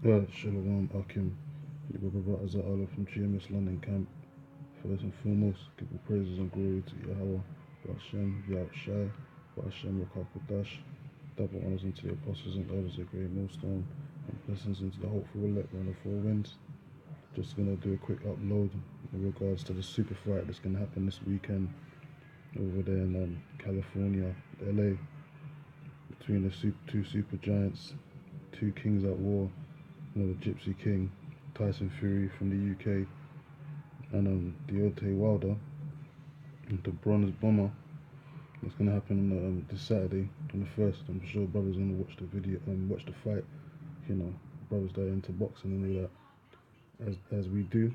Shalom Akim, your brother Azza from GMSLondon camp. First and foremost, give all praises and glory to Yahweh, Hashem, Yahushai, Hashem, Rakakwadash. Double honors unto the apostles and elders of GreatMillStone, and blessings into the hopeful elect on the four winds. Just gonna do a quick upload in regards to the super fight that's gonna happen this weekend over there in California, LA, between the two super giants, two kings at war. The Gypsy King, Tyson Fury from the UK, and Deontay Wilder, the Bronze Bomber. It's gonna happen this Saturday on the 1st. I'm sure brothers gonna watch the video and watch the fight. Brothers that are into boxing and all that, as we do.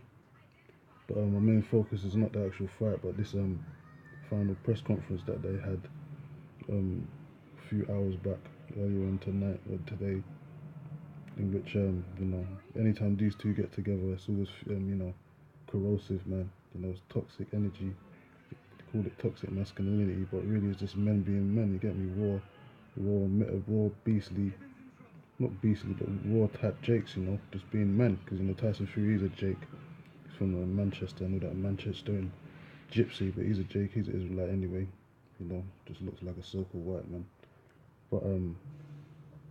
But my main focus is not the actual fight, but this final press conference that they had a few hours back, earlier on tonight or today. In which anytime these two get together, it's always corrosive, man. It's toxic energy. They call it toxic masculinity, but really it's just men being men. You get me? Raw, beastly, not beastly, but raw type Jakes. Just being men. Because Tyson Fury is a Jake. He's from Manchester. I know that Manchester gypsy, but he's a Jake. He's an Israelite anyway. Just looks like a so-called white man. But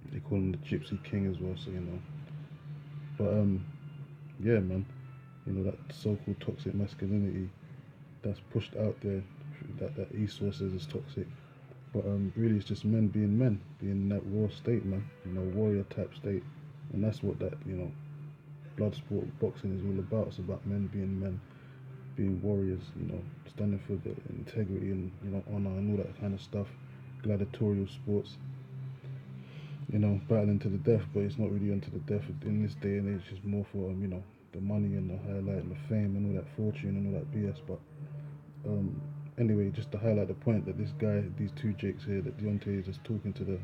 they call him the Gypsy King as well, so But yeah, man. That so-called toxic masculinity that's pushed out there, that Esau says is toxic. But really, it's just men, being being in that raw state, man. Warrior type state, and that's what that blood sport boxing is all about. It's about men, being warriors. Standing for the integrity and honor and all that kind of stuff. Gladiatorial sports. Battling to the death, but it's not really unto the death in this day and age. It's more for the money and the highlight and the fame and all that fortune and all that BS. But anyway, just to highlight the point that these two Jakes here, that Deontay is just talking to the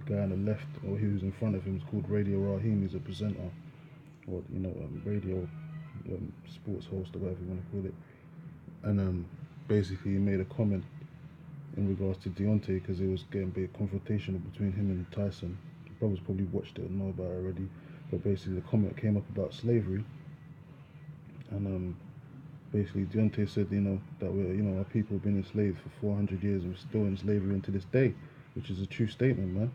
guy on the left, or he was in front of him, is called Radio Raheem. He's a presenter, or radio sports host, or whatever you want to call it. And basically he made a comment in regards to Deontay, because it was getting a bit confrontational between him and Tyson. Brothers probably watched it and know about it already, but basically the comment came up about slavery, and basically Deontay said, that we're, our people have been enslaved for 400 years and we're still in slavery until this day, which is a true statement, man.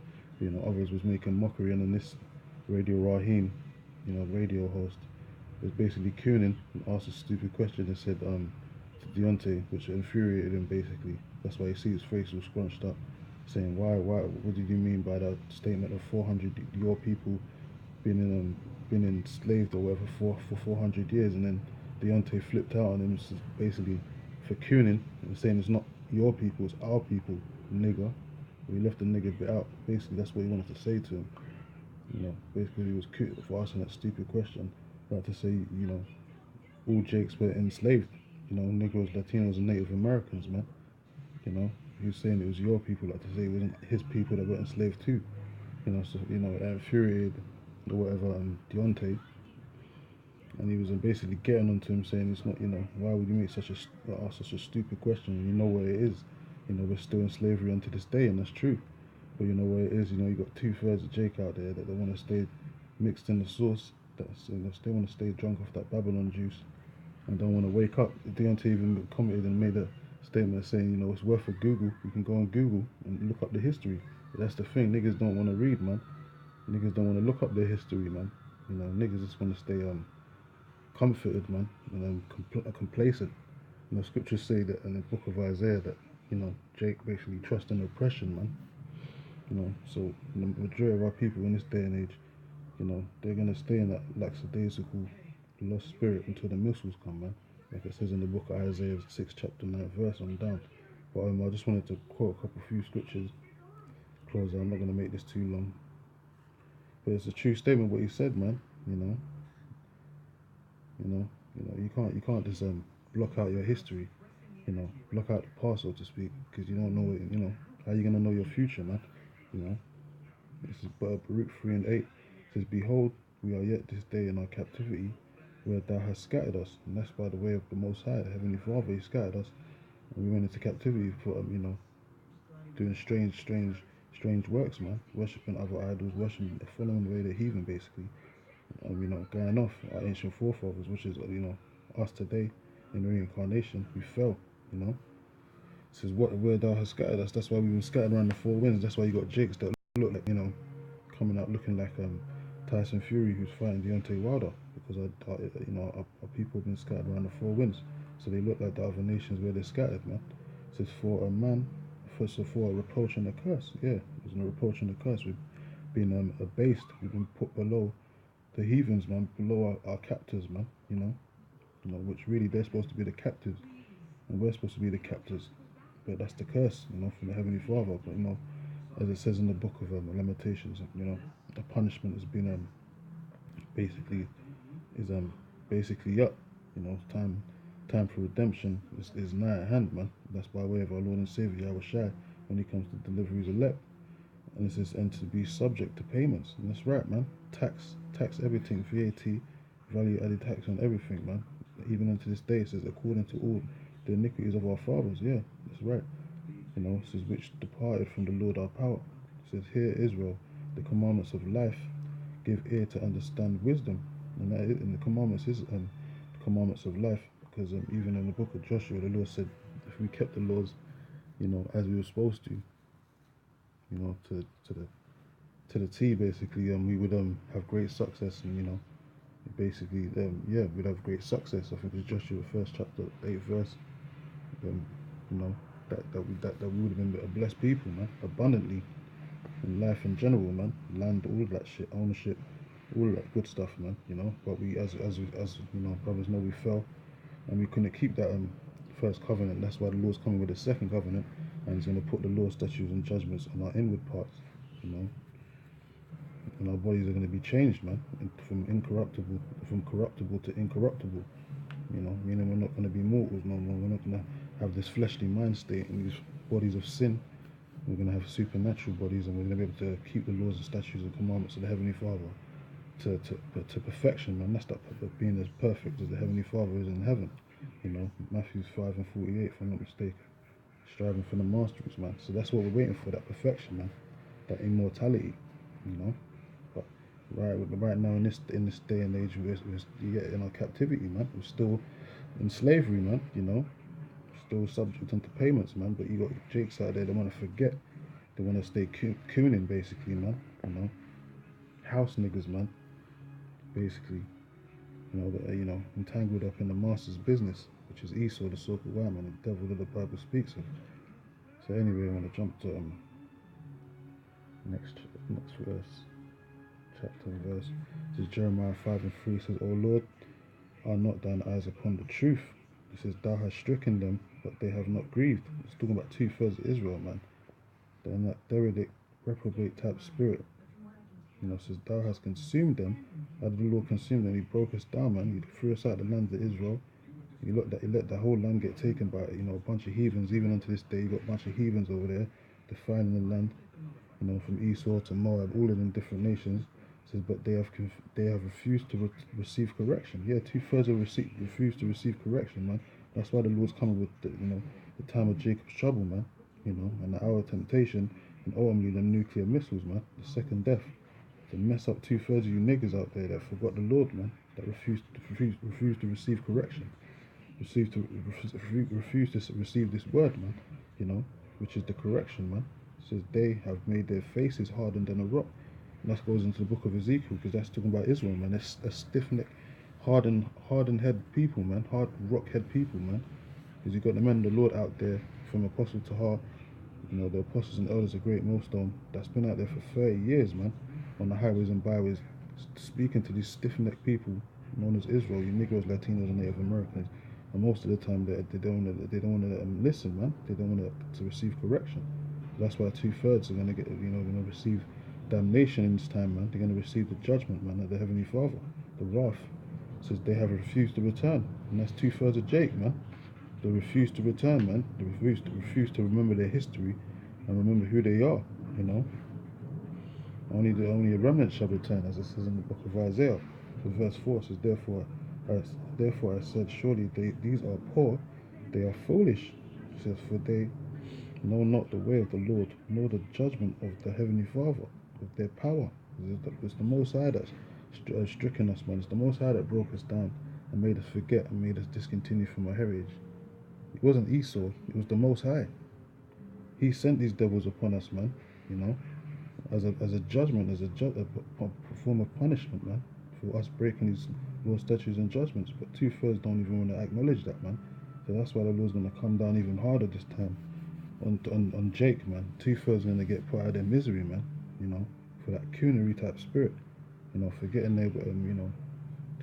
Others was making mockery, and then this Radio Raheem, radio host, was basically cooning and asked a stupid question and said to Deontay, which infuriated him basically. That's why you see his face all scrunched up, saying, why, what did you mean by that statement of 400, your people been enslaved or whatever for 400 years? And then Deontay flipped out on him, basically for cooning and saying it's not your people, it's our people, nigger. He left the nigger bit out. Basically, that's what he wanted to say to him. Basically he was cute for asking that stupid question, about to say, all Jakes were enslaved. Negroes, Latinos, and Native Americans, man. He was saying it was your people, like to say it wasn't his people that were enslaved too. So it infuriated or whatever Deontay, and he was basically getting onto him, saying it's not, why would you make ask such a stupid question when you know what it is? We're still in slavery unto this day, and that's true. But you know what it is. You got 2/3 of Jake out there that they want to stay mixed in the sauce. That's they want to stay drunk off that Babylon juice, and don't want to wake up. Deontay even commented and made a statement saying, it's worth a Google. You can go on Google and look up the history. But that's the thing, niggas don't want to read, man. Niggas don't want to look up their history, man. Niggas just want to stay comforted, man, and complacent. Scriptures say that in the book of Isaiah that Jake basically trusts in oppression, man. So the majority of our people in this day and age, they're gonna stay in that lackadaisical lost spirit until the missiles come, man. Like it says in the book of Isaiah 6 chapter 9 verse on down. But I just wanted to quote a few scriptures. Close out. I'm not going to make this too long. But it's a true statement what he said, man. You can't just block out your history. Block out the past, so to speak, because you don't know it. How you going to know your future, man? This is Baruch 3 and 8. It says, behold, we are yet this day in our captivity, where thou hast scattered us, and that's by the way of the Most High, the Heavenly Father. He scattered us, and we went into captivity for doing strange works, man, worshipping other idols, following the way of the heathen, basically. going off our ancient forefathers, which is, us today in reincarnation, we fell, you know. This is where thou hast scattered us. That's why we've been scattered around the four winds. That's why you got jigs that look like, coming out looking like Tyson Fury, who's fighting Deontay Wilder, because our people have been scattered around the four winds, so they look like the other nations where they're scattered, man. So it's for a man, for a reproach and a curse. Yeah, there's a reproach and a curse. We've been abased. We've been put below the heathens, man, below our captors, man. Which really they're supposed to be the captives, and we're supposed to be the captors. But that's the curse, from the Heavenly Father. But as it says in the book of Lamentations, the punishment has been basically is basically up. Time for redemption is nigh at hand, man. That's by way of our Lord and Savior Yahweh Shai when He comes to deliver His elect, and to be subject to payments. And that's right, man. Tax everything, VAT, value added tax on everything, man. Even unto this day, it says according to all the iniquities of our fathers. Yeah, that's right. It says which departed from the Lord our power. It says, hear Israel, the commandments of life, give ear to understand wisdom. And the commandments is the commandments of life, because even in the book of Joshua, the Lord said if we kept the laws, as we were supposed to, to the T, basically, we would have great success, and basically, we'd have great success. I think it's Joshua 1st chapter 8th verse. You know that we would have been a blessed people, man, abundantly in life in general, man. Land, all of that shit, ownership, all of that good stuff, man. But we, as brothers know, we fell, and we couldn't keep that first covenant. That's why the Lord's coming with the second covenant, and He's going to put the law, statutes, and judgments on our inward parts, and our bodies are going to be changed, man, from corruptible to incorruptible. Meaning we're not going to be mortals no more. We're not going to have this fleshly mind state and these bodies of sin. We're going to have supernatural bodies, and we're going to be able to keep the laws and statutes and commandments of the Heavenly Father to perfection, man. That's that being as perfect as the Heavenly Father is in heaven. Matthew 5:48, if I'm not mistaken. Striving for the masteries, man. So that's what we're waiting for, that perfection, man. That immortality, But right now in this day and age, we're in our captivity, man. We're still in slavery, man. Still subject unto payments, man. But you got jakes out there that want to forget. They want to stay cooning, basically, man. House niggas, man. Basically, entangled up in the master's business, which is Esau, the so-called man, the devil that the Bible speaks of. So anyway, I want to jump to next verse, chapter and verse. This is Jeremiah 5:3. It says, O Lord, are not thine eyes upon the truth? It says, thou hast stricken them, but they have not grieved. It's talking about 2/3 of Israel, man. They're in that derelict, reprobate type spirit. It says, thou hast consumed them. How did the Lord consume them? He broke us down, man. He threw us out the land of Israel. He let the whole land get taken by a bunch of heathens. Even unto this day, you got a bunch of heathens over there defiling the land. From Esau to Moab, all of them different nations. It says, but they have refused to receive correction. Yeah, 2/3 have refused to receive correction, man. That's why the Lord's coming with the time of Jacob's trouble, man. And the hour of temptation, and ultimately the nuclear missiles, man. The second death. To mess up 2/3 of you niggas out there that forgot the Lord, man. That refused to receive correction. Refuse to receive this word, man. Which is the correction, man. It says they have made their faces hardened than a rock. And that goes into the book of Ezekiel, because that's talking about Israel, man. It's a stiff-necked, hardened head people, man. Hard rock head people, man. Because you got the men of the Lord out there, from Apostle Tahar, the apostles and elders of GreatMillStone, that's been out there for 30 years, man, on the highways and byways, speaking to these stiff-necked people known as Israel, you Negroes, Latinos, and Native Americans. And most of the time, they don't want to listen, man. They don't want to receive correction. That's why 2/3 are going to receive damnation in this time, man. They're going to receive the judgment, man, of the Heavenly Father, the wrath. It says they have refused to return, and that's 2/3 of Jake, man. They refuse to return, man. They refuse to remember their history and remember who they are. Only a remnant shall return, as it says in the book of Isaiah. So verse 4 says, Therefore I said, surely these are poor, they are foolish. It says, for they know not the way of the Lord, nor the judgment of the Heavenly Father, of their power. It's the Most High stricken us, man. It's the Most High that broke us down and made us forget and made us discontinue from our heritage. It wasn't Esau, it was the Most High. He sent these devils upon us, man, you know, as a judgment, a form of punishment, man, for us breaking these laws, statutes, and judgments. But 2/3 don't even want to acknowledge that, man. So that's why the Lord's going to come down even harder this time on Jake, man. 2/3 going to get put out of their misery, man, you know, for that coonery type spirit, you know, forgetting they, you know,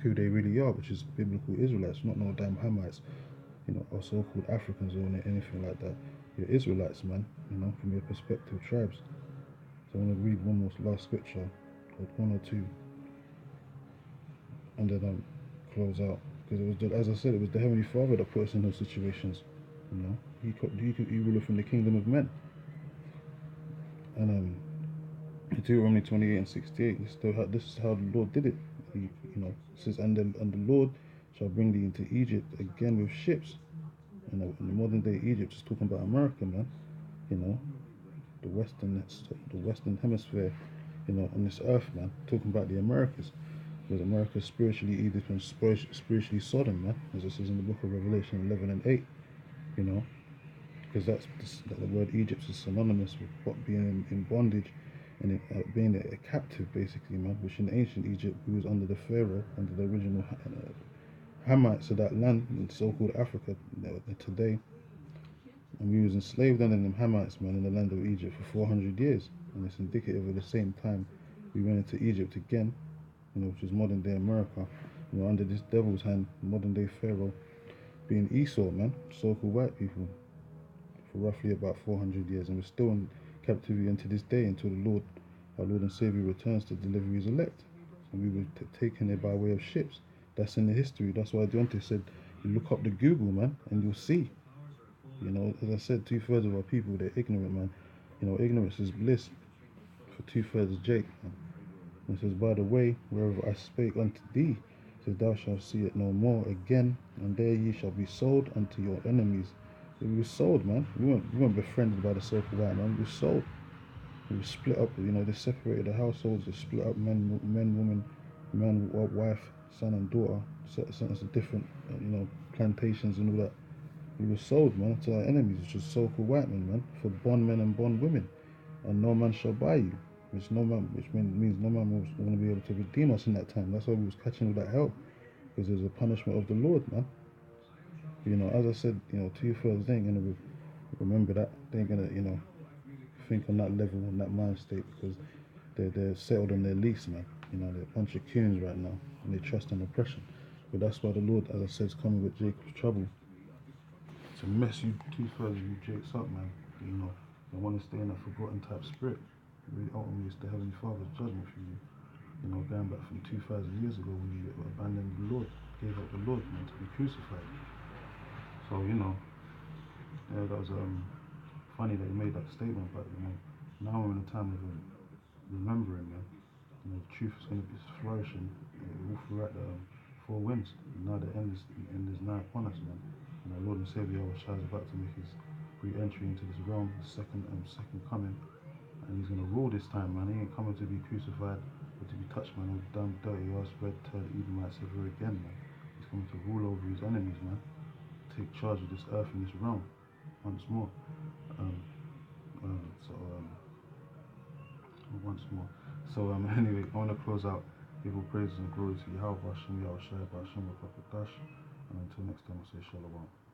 who they really are, which is biblical Israelites, not no damn Hamites, you know, or so-called Africans or anything like that. You're Israelites, man, you know, from your perspective tribes. So I want to read one more last scripture, or one or two, and then close out. Because it was, as I said, it was the Heavenly Father that put us in those situations. You know, he ruled from the kingdom of men. And Deuteronomy 28:68. This is how the Lord did it. You know, it says, and the Lord shall bring thee into Egypt again with ships. And in the modern day Egypt is talking about America, man. You know, the Western Hemisphere, you know, on this earth, man. Talking about the Americas. Because America is spiritually Egypt and spiritually Sodom, man. As it says in the book of Revelation 11:8. You know, because that the word Egypt is synonymous with being in bondage and being a captive, basically, man. Which in ancient Egypt, we was under the Pharaoh, under the original Hamites of that land in so-called Africa today, and we was enslaved under them Hamites, man, in the land of Egypt for 400 years, and it's indicative of the same time we went into Egypt again, you know, which is modern day America, you know, under this devil's hand, modern day Pharaoh, being Esau, man, so-called white people, for roughly about 400 years, and we're still in captivity unto this day until our Lord and Savior returns to deliver his elect, and we were taken there by way of ships. That's in the history. That's why Deontay said, you look up the Google, man, and you'll see. You know, as I said, 2/3 of our people, they're ignorant, man. You know, ignorance is bliss for 2/3 of Jake, man. And it says, by the way, wherever I spake unto thee, says, thou shalt see it no more again, and there ye shall be sold unto your enemies. We were sold, man. We weren't befriended by the so-called white man. We were sold. We were split up. You know, they separated the households. They split up men, woman, man, wife, son, and daughter. Sent us to different, you know, plantations and all that. We were sold, man, to our enemies, which was so-called white men, man, for bondmen and bondwomen, and no man shall buy you, which means no man was going to be able to redeem us in that time. That's why we was catching all that hell, because there's a punishment of the Lord, man. You know, as I said, you know, 2/3 they ain't gonna remember that. They ain't gonna, you know, think on that level, on that mind state, because they're settled on their lease, man. You know, they're a bunch of coons right now, and they trust in oppression. But that's why the Lord, as I said, is coming with Jacob's trouble to mess you 2/3 of you Jakes up, man. You know, they want to stay in a forgotten type spirit. Really, ultimately, it's the Heavenly Father's judgment for you. You know, going back from 2,000 years ago when you abandoned the Lord, gave up the Lord, man, to be crucified. So, you know, yeah, that was funny that he made that statement, but, you know, now we're in a time of remembering, man. You know, the truth is going to be flourishing all throughout the four winds. And now the end is now upon us, man. And our Lord and Savior Shah is about to make his re-entry into this realm, the second coming. And he's going to rule this time, man. He ain't coming to be crucified or to be touched, man. All damn dirty ass red-tailed Edomites ever again, man. He's coming to rule over his enemies, man. Take charge of this earth and this realm once more. Once more. So anyway, I want to close out. Give all praises and glory to Yahweh, Hashem, Yahweh Shai, Hashem, and until next time, I say Shalom.